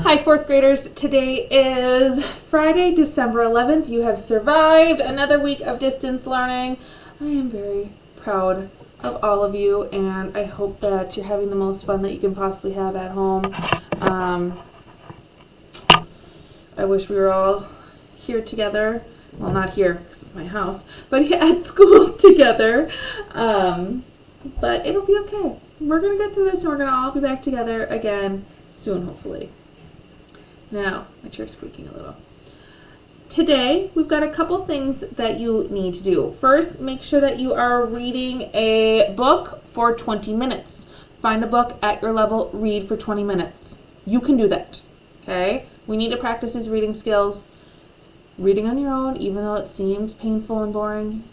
Hi, fourth graders. Today is Friday, December 11th. You have survived another week of distance learning. I am very proud of all of you, and I hope that you're having the most fun that you can possibly have at home. I wish we were all here together. Well, not here because it's my house, but at school together. But it'll be okay. We're going to get through this, and we're going to all be back together again soon, hopefully. Now, my chair's squeaking a little. Today, we've got a couple things that you need to do. First, make sure that you are reading a book for 20 minutes. Find a book at your level, read for 20 minutes. You can do that, okay? We need to practice these reading skills. Reading on your own, even though it seems painful and boring,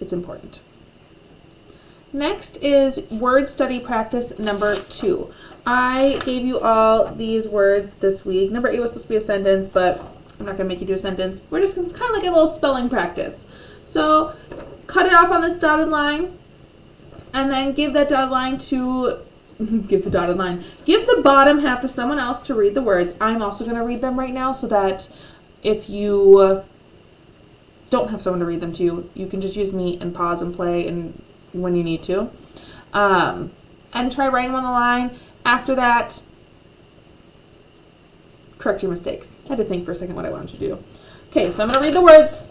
it's important. Next is word study practice number 2. I gave you all these words this week. Number 8 was supposed to be a sentence, but I'm not going to make you do a sentence. We're just going to kind of like a little spelling practice. So cut it off on this dotted line, and then give that dotted line to, give the bottom half to someone else to read the words. I'm also going to read them right now so that if you don't have someone to read them to, you can just use me and pause and play and when you need to. And try writing them on the line. After that, correct your mistakes. I had to think for a second what I wanted to do. Okay, so I'm going to read the words,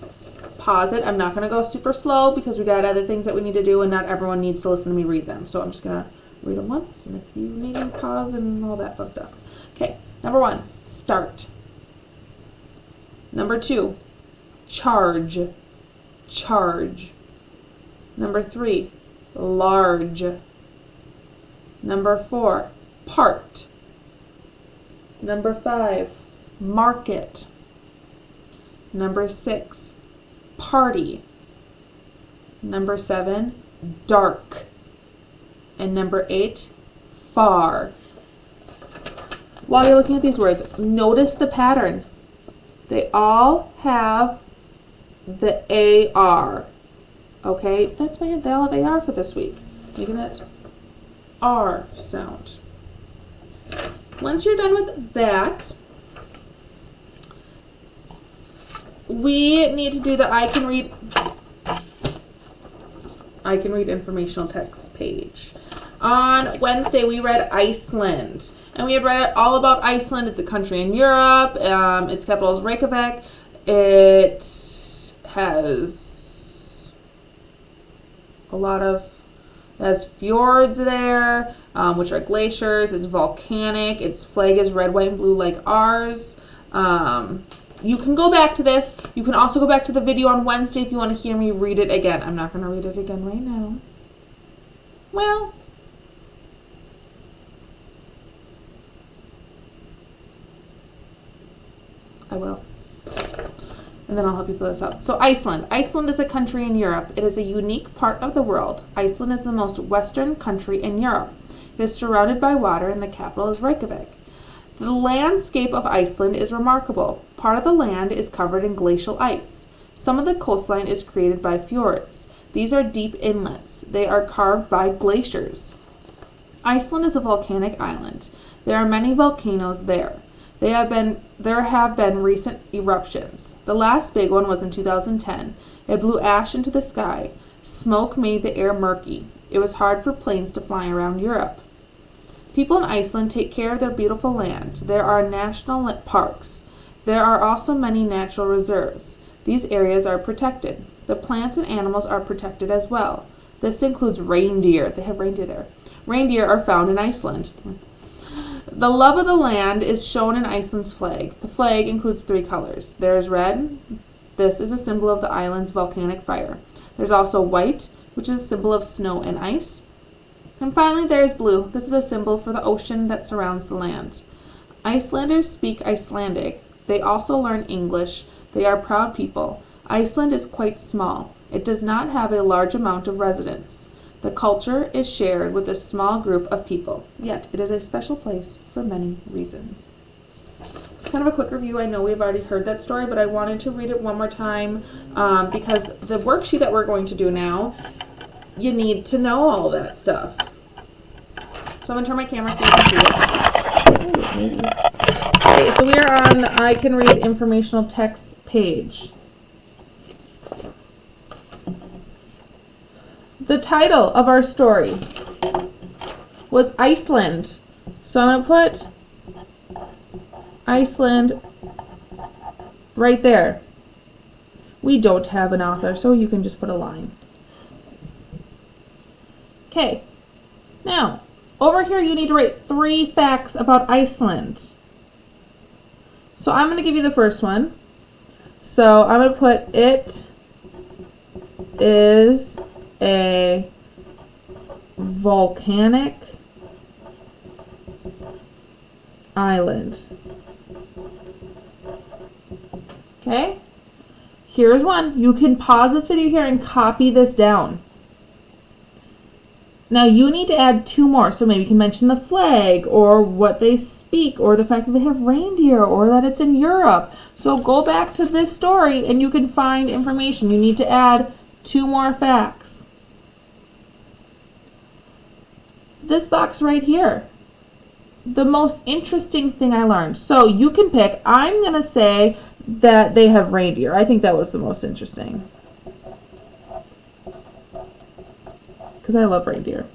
pause it. I'm not going to go super slow because we got other things that we need to do and not everyone needs to listen to me read them. So I'm just going to read them once, and if you need to pause and all that fun stuff. Okay, number 1, start. Number 2, charge. Charge. Number 3, large. Number 4, part. Number 5, market. Number 6, party. Number 7, dark. And number 8, far. While you're looking at these words, notice the pattern. They all have the AR. Okay, that's my hint. They all have AR for this week. Making that R sound. Once you're done with that, we need to do the I can read informational text page. On Wednesday, we read Iceland. And we had read all about Iceland. It's a country in Europe. Its capital is Reykjavik. It has has fjords there, which are glaciers. It's volcanic. Its flag is red, white, and blue like ours. You can go back to this. You can also go back to the video on Wednesday if you want to hear me read it again. I'm not going to read it again right now. Well, I will. And then I'll help you fill this out. So Iceland. Iceland is a country in Europe. It is a unique part of the world. Iceland is the most western country in Europe. It is surrounded by water and the capital is Reykjavik. The landscape of Iceland is remarkable. Part of the land is covered in glacial ice. Some of the coastline is created by fjords. These are deep inlets. They are carved by glaciers. Iceland is a volcanic island. There are many volcanoes there. There have been recent eruptions. The last big one was in 2010. It blew ash into the sky. Smoke made the air murky. It was hard for planes to fly around Europe. People in Iceland take care of their beautiful land. There are national parks. There are also many natural reserves. These areas are protected. The plants and animals are protected as well. This includes reindeer. They have reindeer there. Reindeer are found in Iceland. The love of the land is shown in Iceland's flag. The flag includes 3 colors. There is red. This is a symbol of the island's volcanic fire. There's also white, which is a symbol of snow and ice. And finally, there is blue. This is a symbol for the ocean that surrounds the land. Icelanders speak Icelandic. They also learn English. They are proud people. Iceland is quite small. It does not have a large amount of residents. The culture is shared with a small group of people, yet it is a special place for many reasons. It's kind of a quick review. I know we've already heard that story, but I wanted to read it one more time because the worksheet that we're going to do now, you need to know all that stuff. So I'm going to turn my camera so you can see it. Ooh, maybe. Okay, so we are on the I Can Read informational text page. The title of our story was Iceland. So I'm going to put Iceland right there. We don't have an author, so you can just put a line. Okay, now over here you need to write 3 facts about Iceland. So I'm going to give you the first one. So I'm going to put it is a volcanic island. Okay? Here's one. You can pause this video here and copy this down. Now you need to add 2 more. So maybe you can mention the flag or what they speak or the fact that they have reindeer or that it's in Europe. So go back to this story and you can find information. You need to add 2 more facts. This box right here. The most interesting thing I learned. So you can pick. I'm going to say that they have reindeer. I think that was the most interesting. Because I love reindeer.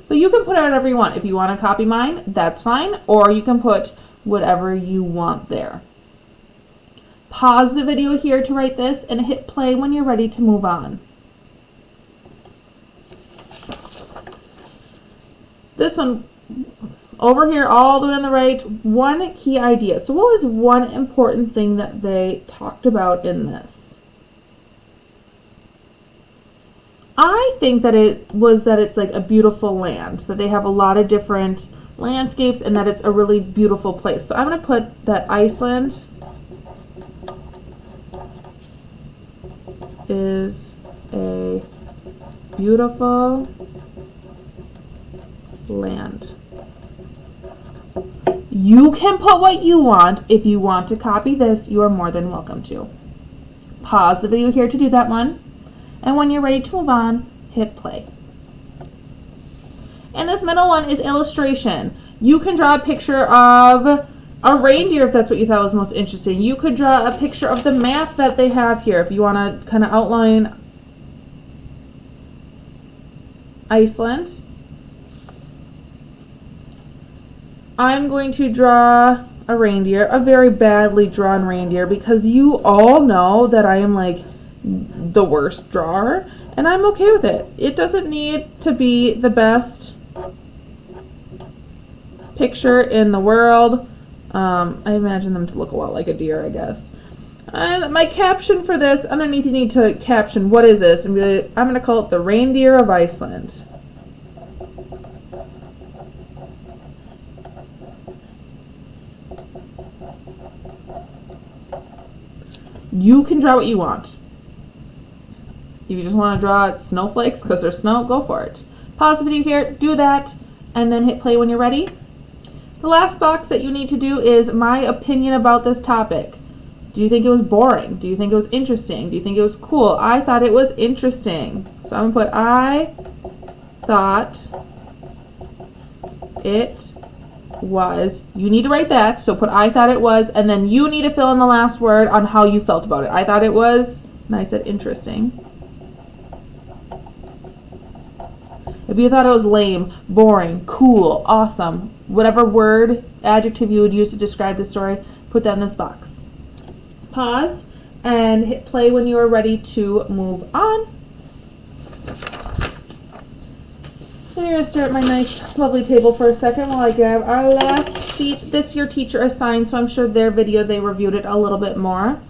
But you can put whatever you want. If you want to copy mine, that's fine. Or you can put whatever you want there. Pause the video here to write this and hit play when you're ready to move on. This one over here, all the way on the right, one key idea. So what was one important thing that they talked about in this? I think that it was that it's like a beautiful land, that they have a lot of different landscapes and that it's a really beautiful place. So I'm going to put that Iceland is a beautiful land. You can put what you want. If you want to copy this, you are more than welcome to. Pause the video here to do that one. And when you're ready to move on, hit play. And this middle one is illustration. You can draw a picture of a reindeer if that's what you thought was most interesting. You could draw a picture of the map that they have here if you want to kind of outline Iceland. I'm going to draw a reindeer, a very badly drawn reindeer, because you all know that I am like the worst drawer, and I'm okay with it. It doesn't need to be the best picture in the world. I imagine them to look a lot like a deer, I guess. And my caption for this, underneath you need to caption, what is this? And I'm going to call it the Reindeer of Iceland. You can draw what you want. If you just want to draw snowflakes because there's snow, go for it. Pause the video here, do that, and then hit play when you're ready. The last box that you need to do is my opinion about this topic. Do you think it was boring? Do you think it was interesting? Do you think it was cool? I thought it was interesting. So I'm going to put I thought it was. You need to write that. So put I thought it was, and then you need to fill in the last word on how you felt about it. I thought it was, and I said interesting. If you thought it was lame, boring, cool, awesome, whatever word, adjective you would use to describe the story, put that in this box. Pause and hit play when you are ready to move on. I'm going to stare at my nice, lovely table for a second while I grab our last sheet. This your teacher assigned, so I'm sure their video, they reviewed it a little bit more.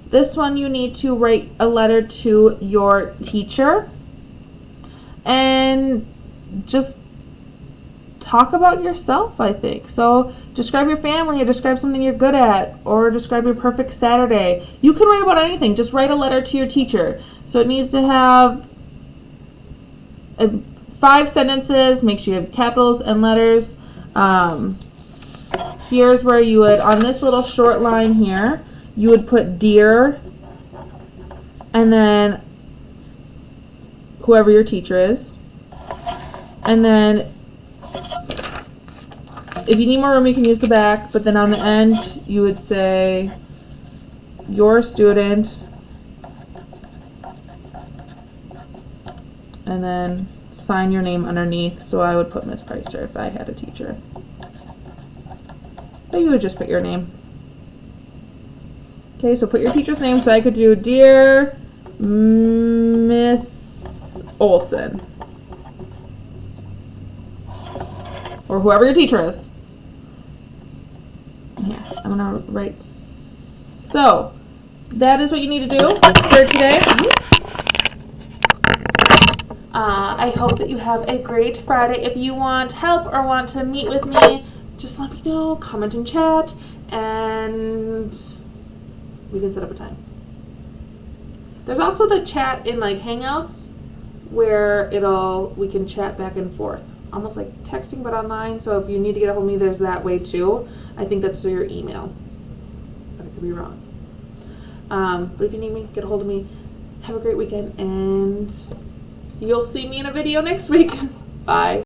This one you need to write a letter to your teacher and just talk about yourself, I think. So describe your family or describe something you're good at or describe your perfect Saturday. You can write about anything. Just write a letter to your teacher. So it needs to have 5 sentences. Make sure you have capitals and letters. Here's where you would, on this little short line here, you would put dear and then whoever your teacher is. And then If you need more room, you can use the back, but then on the end, you would say your student, and then sign your name underneath. So I would put Miss Pricer if I had a teacher. But you would just put your name. Okay, so put your teacher's name. So I could do Dear Miss Olson. Or whoever your teacher is. Here, I'm gonna write. So, that is what you need to do for today. I hope that you have a great Friday. If you want help or want to meet with me, just let me know, comment and chat, and we can set up a time. There's also the chat in like Hangouts where we can chat back and forth. Almost like texting but online, so if you need to get a hold of me, there's that way too. I think that's through your email, but I could be wrong. But if you need me, get a hold of me. Have a great weekend, and you'll see me in a video next week. Bye.